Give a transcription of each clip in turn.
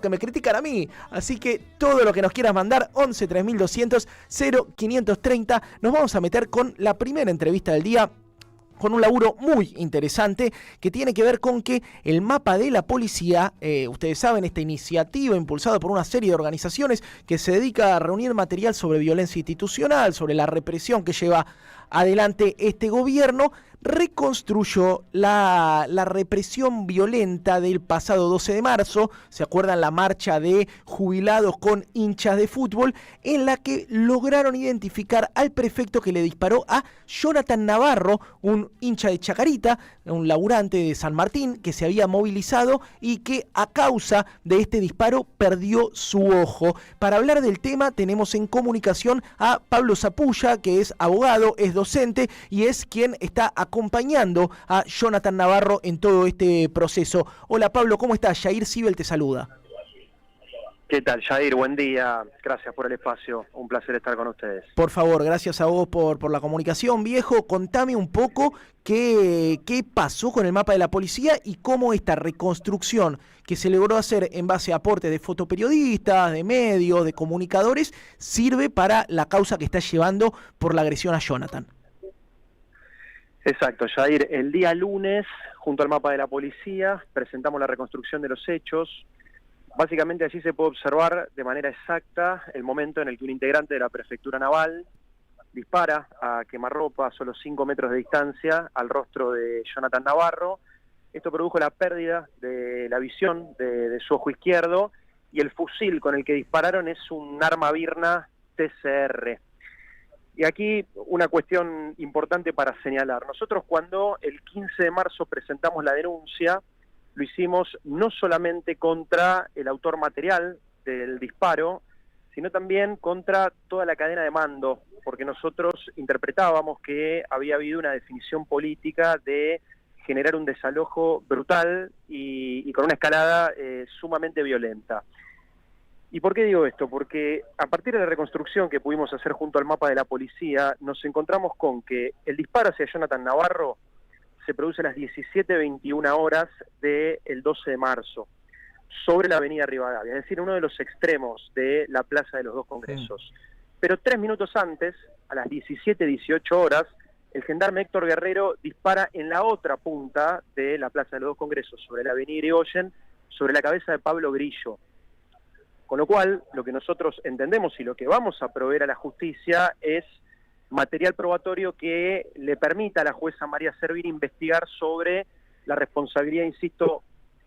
que me critican a mí, así que todo lo que nos quieras mandar, 11 3200 0530. Nos vamos a meter con la primera entrevista del día, con un laburo muy interesante que tiene que ver con que el mapa de la policía, ustedes saben, esta iniciativa impulsada por una serie de organizaciones que se dedica a reunir material sobre violencia institucional, sobre la represión que lleva adelante este gobierno, reconstruyó la represión violenta del pasado 12 de marzo, ¿se acuerdan la marcha de jubilados con hinchas de fútbol? En la que lograron identificar al prefecto que le disparó a Jonathan Navarro, un hincha de Chacarita, un laburante de San Martín, que se había movilizado y que a causa de este disparo perdió su ojo. Para hablar del tema tenemos en comunicación a Pablo Zapulla, que es abogado, es docente y es quien está acompañando a Jonathan Navarro en todo este proceso. Hola Pablo, ¿cómo estás? Jair Sibel te saluda. ¿Qué tal, Jair? Buen día. Gracias por el espacio. Un placer estar con ustedes. Por favor, gracias a vos por la comunicación, viejo. Contame un poco qué pasó con el mapa de la policía y cómo esta reconstrucción que se logró hacer en base a aportes de fotoperiodistas, de medios, de comunicadores, sirve para la causa que está llevando por la agresión a Jonathan. Exacto, Jair. El día lunes, junto al mapa de la policía, presentamos la reconstrucción de los hechos. Básicamente allí se puede observar de manera exacta el momento en el que un integrante de la Prefectura Naval dispara a quemarropa a solo 5 metros de distancia al rostro de Jonathan Navarro. Esto produjo la pérdida de la visión de su ojo izquierdo y el fusil con el que dispararon es un arma Birna TCR. Y aquí una cuestión importante para señalar. Nosotros cuando el 15 de marzo presentamos la denuncia, lo hicimos no solamente contra el autor material del disparo, sino también contra toda la cadena de mando, porque nosotros interpretábamos que había habido una definición política de generar un desalojo brutal y con una escalada sumamente violenta. ¿Y por qué digo esto? Porque a partir de la reconstrucción que pudimos hacer junto al mapa de la policía, nos encontramos con que el disparo hacia Jonathan Navarro se produce a las 17:21 horas del 12 de marzo, sobre la avenida Rivadavia, es decir, uno de los extremos de la Plaza de los Dos Congresos. Pero 3 minutos antes, a las 17:18 horas, el gendarme Héctor Guerrero dispara en la otra punta de la Plaza de los Dos Congresos, sobre la avenida Irigoyen, sobre la cabeza de Pablo Grillo. Con lo cual, lo que nosotros entendemos y lo que vamos a proveer a la justicia es material probatorio que le permita a la jueza María Servir investigar sobre la responsabilidad, insisto,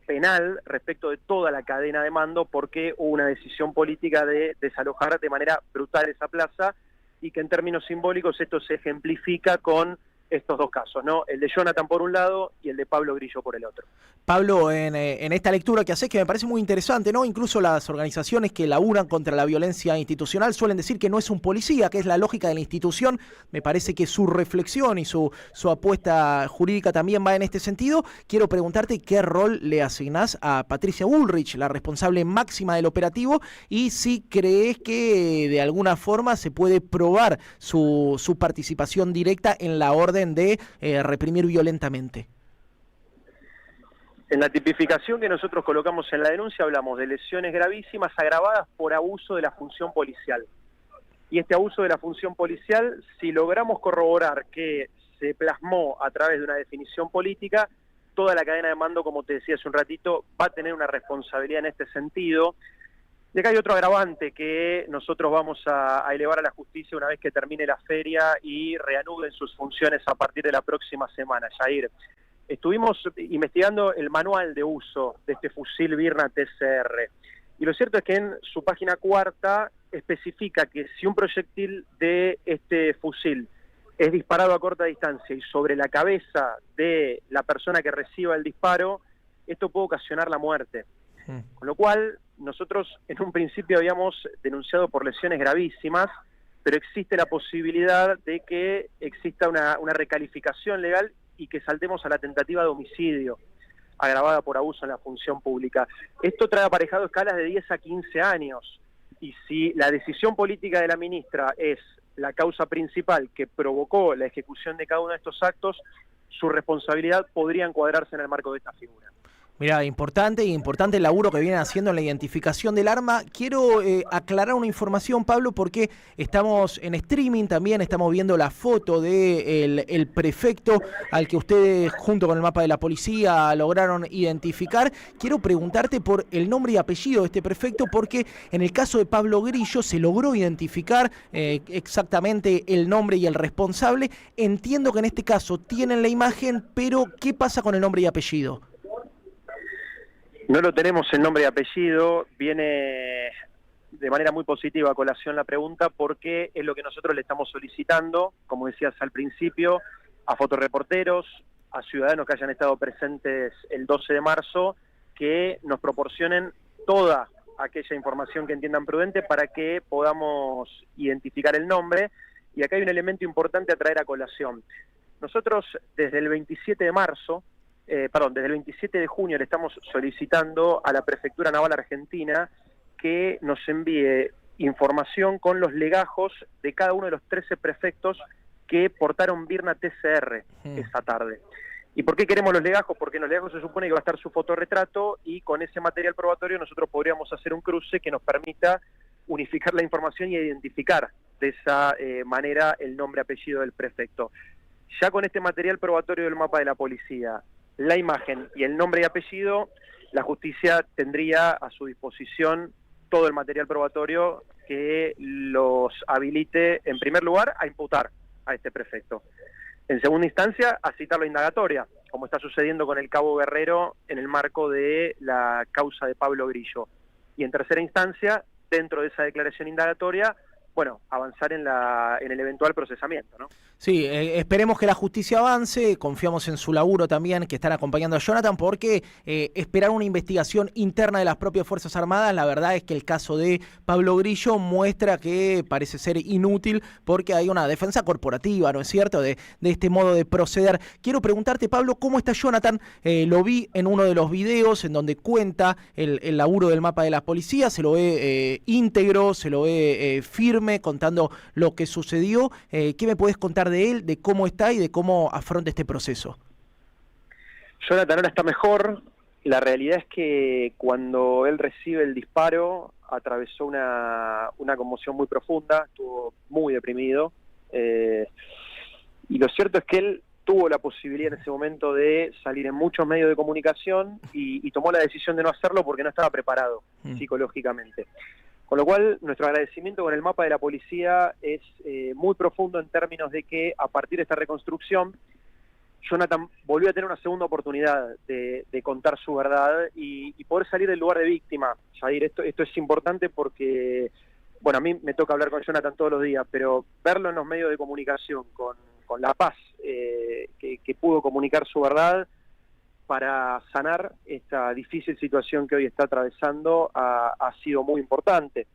penal respecto de toda la cadena de mando, porque hubo una decisión política de desalojar de manera brutal esa plaza y que en términos simbólicos esto se ejemplifica con estos dos casos, ¿no? El de Jonathan por un lado y el de Pablo Grillo por el otro. Pablo, en esta lectura que haces, que me parece muy interesante, ¿no? Incluso las organizaciones que laburan contra la violencia institucional suelen decir que no es un policía, que es la lógica de la institución. Me parece que su reflexión y su apuesta jurídica también va en este sentido. Quiero preguntarte qué rol le asignás a Patricia Bullrich, la responsable máxima del operativo, y si crees que de alguna forma se puede probar su participación directa en la orden de reprimir violentamente. En la tipificación que nosotros colocamos en la denuncia hablamos de lesiones gravísimas agravadas por abuso de la función policial. Y este abuso de la función policial, si logramos corroborar que se plasmó a través de una definición política, toda la cadena de mando, como te decía hace un ratito, va a tener una responsabilidad en este sentido. Y acá hay otro agravante que nosotros vamos a elevar a la justicia una vez que termine la feria y reanuden sus funciones a partir de la próxima semana, Jair. Estuvimos investigando el manual de uso de este fusil Birna TCR y lo cierto es que en su página 4 especifica que si un proyectil de este fusil es disparado a corta distancia y sobre la cabeza de la persona que reciba el disparo, esto puede ocasionar la muerte. Con lo cual, nosotros en un principio habíamos denunciado por lesiones gravísimas, pero existe la posibilidad de que exista una recalificación legal y que saltemos a la tentativa de homicidio agravada por abuso en la función pública. Esto trae aparejado escalas de 10 a 15 años, y si la decisión política de la ministra es la causa principal que provocó la ejecución de cada uno de estos actos, su responsabilidad podría encuadrarse en el marco de esta figura. Mira, importante el laburo que vienen haciendo en la identificación del arma. Quiero aclarar una información, Pablo, porque estamos en streaming también, estamos viendo la foto de el prefecto al que ustedes, junto con el mapa de la policía, lograron identificar. Quiero preguntarte por el nombre y apellido de este prefecto, porque en el caso de Pablo Grillo se logró identificar exactamente el nombre y el responsable. Entiendo que en este caso tienen la imagen, pero ¿qué pasa con el nombre y apellido? No lo tenemos el nombre y apellido, viene de manera muy positiva a colación la pregunta porque es lo que nosotros le estamos solicitando, como decías al principio, a fotoreporteros, a ciudadanos que hayan estado presentes el 12 de marzo, que nos proporcionen toda aquella información que entiendan prudente para que podamos identificar el nombre. Y acá hay un elemento importante a traer a colación. Nosotros desde el 27 de marzo, desde el 27 de junio le estamos solicitando a la Prefectura Naval Argentina que nos envíe información con los legajos de cada uno de los 13 prefectos que portaron Birna TCR esa tarde. ¿Y por qué queremos los legajos? Porque en los legajos se supone que va a estar su fotorretrato y con ese material probatorio nosotros podríamos hacer un cruce que nos permita unificar la información y identificar de esa manera el nombre y apellido del prefecto. Ya con este material probatorio del mapa de la policía, la imagen y el nombre y apellido, la justicia tendría a su disposición todo el material probatorio que los habilite, en primer lugar, a imputar a este prefecto. En segunda instancia, a citarlo a indagatoria, como está sucediendo con el cabo Guerrero en el marco de la causa de Pablo Grillo. Y en tercera instancia, dentro de esa declaración indagatoria, bueno, avanzar en el eventual procesamiento, ¿no? Sí, esperemos que la justicia avance, confiamos en su laburo también, que están acompañando a Jonathan, porque esperar una investigación interna de las propias Fuerzas Armadas, la verdad es que el caso de Pablo Grillo muestra que parece ser inútil porque hay una defensa corporativa, ¿no es cierto?, de este modo de proceder. Quiero preguntarte, Pablo, ¿cómo está Jonathan? Lo vi en uno de los videos en donde cuenta el laburo del mapa de la policía, se lo ve íntegro, se lo ve firme, contando lo que sucedió. ¿Qué me podés contar de él, de cómo está y de cómo afronta este proceso? Jonathan ahora está mejor. La realidad es que cuando él recibe el disparo atravesó una conmoción muy profunda, estuvo muy deprimido, y lo cierto es que él tuvo la posibilidad en ese momento de salir en muchos medios de comunicación y tomó la decisión de no hacerlo porque no estaba preparado psicológicamente. Con lo cual, nuestro agradecimiento con el mapa de la policía es muy profundo en términos de que a partir de esta reconstrucción, Jonathan volvió a tener una segunda oportunidad de contar su verdad y poder salir del lugar de víctima. Jair, esto es importante porque, bueno, a mí me toca hablar con Jonathan todos los días, pero verlo en los medios de comunicación con la paz que pudo comunicar su verdad para sanar esta difícil situación que hoy está atravesando ha sido muy importante.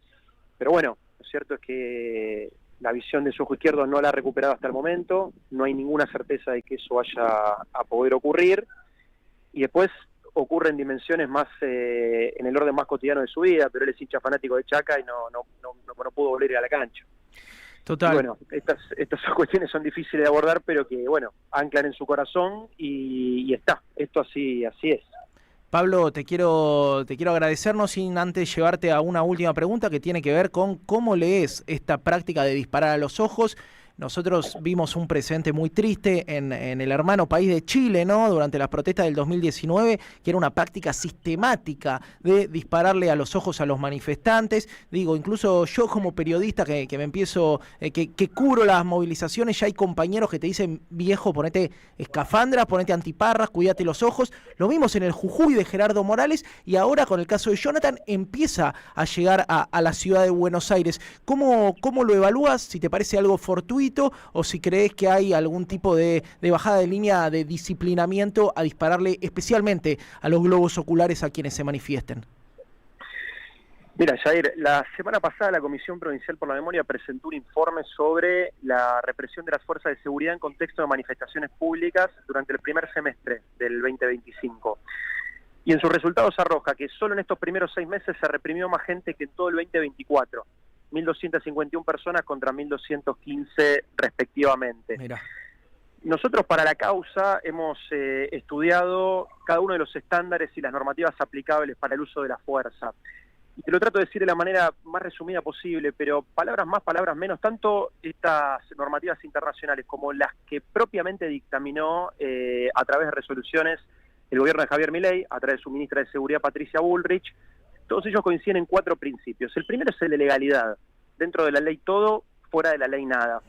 Pero bueno, lo cierto es que la visión de su ojo izquierdo no la ha recuperado hasta el momento, no hay ninguna certeza de que eso vaya a poder ocurrir, y después ocurre en dimensiones más, en el orden más cotidiano de su vida, pero él es hincha fanático de Chaca y no pudo volver a ir a la cancha. Total. Y bueno, estas cuestiones son difíciles de abordar, pero que, bueno, anclan en su corazón y está. Esto así es. Pablo, te quiero agradecer, no sin antes llevarte a una última pregunta que tiene que ver con cómo lees esta práctica de disparar a los ojos. Nosotros vimos un presente muy triste en el hermano país de Chile, ¿no?, durante las protestas del 2019, que era una práctica sistemática de dispararle a los ojos a los manifestantes. Digo, incluso yo como periodista que me empiezo, que cubro las movilizaciones, ya hay compañeros que te dicen: viejo, ponete escafandra, ponete antiparras, cuídate los ojos. Lo vimos en el Jujuy de Gerardo Morales y ahora con el caso de Jonathan empieza a llegar a la ciudad de Buenos Aires. ¿Cómo lo evalúas? Si te parece algo fortuito o si crees que hay algún tipo de bajada de línea de disciplinamiento a dispararle especialmente a los globos oculares a quienes se manifiesten. Mira, Jair, la semana pasada la Comisión Provincial por la Memoria presentó un informe sobre la represión de las fuerzas de seguridad en contexto de manifestaciones públicas durante el primer semestre del 2025. Y en sus resultados arroja que solo en estos primeros 6 meses se reprimió más gente que en todo el 2024. 1.251 personas contra 1.215 respectivamente. Mira. Nosotros para la causa hemos estudiado cada uno de los estándares y las normativas aplicables para el uso de la fuerza. Y te lo trato de decir de la manera más resumida posible, pero palabras más, palabras menos, tanto estas normativas internacionales como las que propiamente dictaminó a través de resoluciones el gobierno de Javier Milei, a través de su ministra de Seguridad Patricia Bullrich, todos ellos coinciden en 4 principios. El primero es el de legalidad. Dentro de la ley todo, fuera de la ley nada.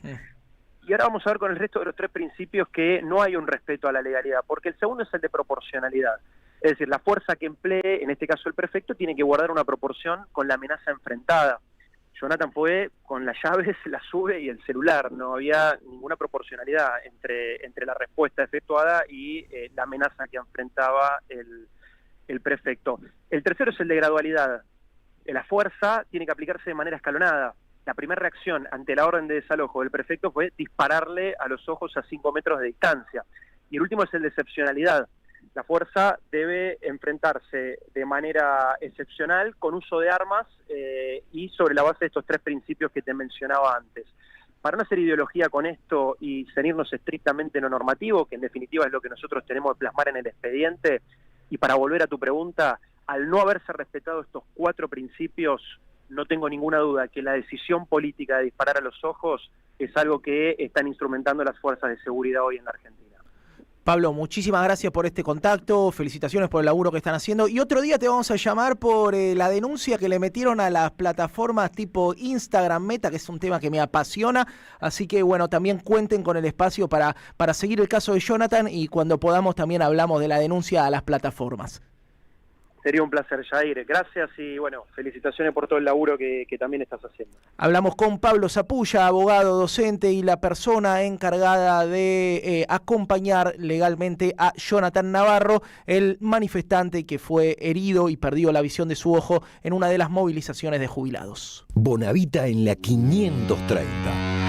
Y ahora vamos a ver con el resto de los 3 principios que no hay un respeto a la legalidad, porque el segundo es el de proporcionalidad. Es decir, la fuerza que emplee, en este caso el prefecto, tiene que guardar una proporción con la amenaza enfrentada. Jonathan fue con las llaves, la sube y el celular. No había ninguna proporcionalidad entre la respuesta efectuada y la amenaza que enfrentaba el prefecto. El tercero es el de gradualidad. La fuerza tiene que aplicarse de manera escalonada. La primera reacción ante la orden de desalojo del prefecto fue dispararle a los ojos a 5 metros de distancia. Y el último es el de excepcionalidad. La fuerza debe enfrentarse de manera excepcional con uso de armas y sobre la base de estos 3 principios que te mencionaba antes. Para no hacer ideología con esto y ceñirnos estrictamente en lo normativo, que en definitiva es lo que nosotros tenemos que plasmar en el expediente, y para volver a tu pregunta, al no haberse respetado estos 4 principios, no tengo ninguna duda que la decisión política de disparar a los ojos es algo que están instrumentando las fuerzas de seguridad hoy en la Argentina. Pablo, muchísimas gracias por este contacto, felicitaciones por el laburo que están haciendo. Y otro día te vamos a llamar por la denuncia que le metieron a las plataformas tipo Instagram, Meta, que es un tema que me apasiona. Así que bueno, también cuenten con el espacio para seguir el caso de Jonathan, y cuando podamos también hablamos de la denuncia a las plataformas. Sería un placer, Jair. Gracias y bueno, felicitaciones por todo el laburo que también estás haciendo. Hablamos con Pablo Zapulla, abogado, docente y la persona encargada de acompañar legalmente a Jonathan Navarro, el manifestante que fue herido y perdió la visión de su ojo en una de las movilizaciones de jubilados. Bonavita en la 530.